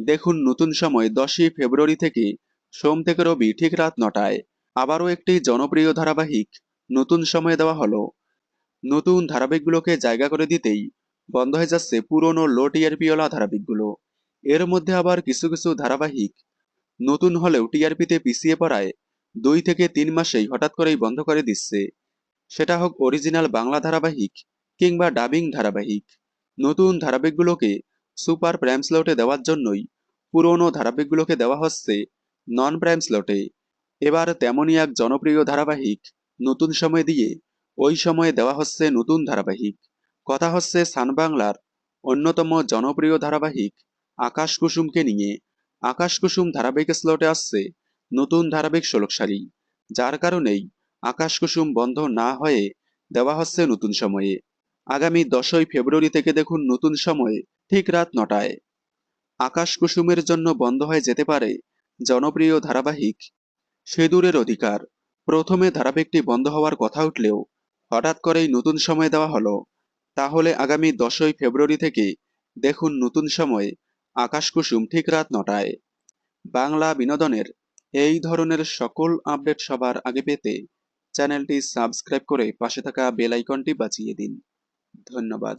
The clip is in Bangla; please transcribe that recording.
দেখুন নতুন সময় 10ই ফেব্রুয়ারি থেকে সোম থেকে রবি ঠিক রাত 9টায়। আবারও একটি জনপ্রিয় ধারাবাহিক নতুন সময়ে দেওয়া হলো। নতুন ধারাবাহিকগুলোকে জায়গা করে দিতেই বন্ধ হয়ে যাচ্ছে পুরনো লো টিআরপিওয়ালা ধারাবাহিকগুলো। এর মধ্যে আবার কিছু কিছু ধারাবাহিক নতুন হলেও টিআরপিতে পিছিয়ে পড়ায় 2 থেকে 3 মাসেই হঠাৎ করেই বন্ধ করে দিচ্ছে। সেটা হোক অরিজিনাল বাংলা ধারাবাহিক কিংবা ডাবিং ধারাবাহিক। নতুন ধারাবাহিকগুলোকে সুপার প্রাইম স্লটে দেওয়ার জন্যই পুরনো ধারাবাহিকগুলোকে দেওয়া হচ্ছে নন প্রাইম স্লটে। এবার তেমনই এক জনপ্রিয় ধারাবাহিক নতুন সময় দিয়ে ওই সময়ে দেওয়া হচ্ছে নতুন ধারাবাহিক। কথা হচ্ছে সান বাংলার অন্যতম জনপ্রিয় ধারাবাহিক আকাশ কুসুমকে নিয়ে। আকাশ কুসুম ধারাবাহিক স্লটে আসছে নতুন ধারাবাহিক ষোলকশালী, যার কারণেই আকাশ কুসুম বন্ধ না হয়ে দেওয়া হচ্ছে নতুন সময়ে। আগামী 10ই ফেব্রুয়ারি থেকে দেখুন নতুন সময়ে ঠিক রাত 9টায়। আকাশ কুসুমের জন্য বন্ধ হয়ে যেতে পারে জনপ্রিয় ধারাবাহিক সিঁদুরের অধিকার। প্রথমে ধারাবাহিকটি বন্ধ হওয়ার কথা উঠলেও হঠাৎ করেই নতুন সময় দেওয়া হলো। তাহলে আগামী 10ই ফেব্রুয়ারি থেকে দেখুন নতুন সময়ে আকাশ কুসুম ঠিক রাত 9টায়। বাংলা বিনোদনের এই ধরনের সকল আপডেট সবার আগে পেতে চ্যানেলটি সাবস্ক্রাইব করে পাশে থাকা বেল আইকনটি বাজিয়ে দিন। ধন্যবাদ।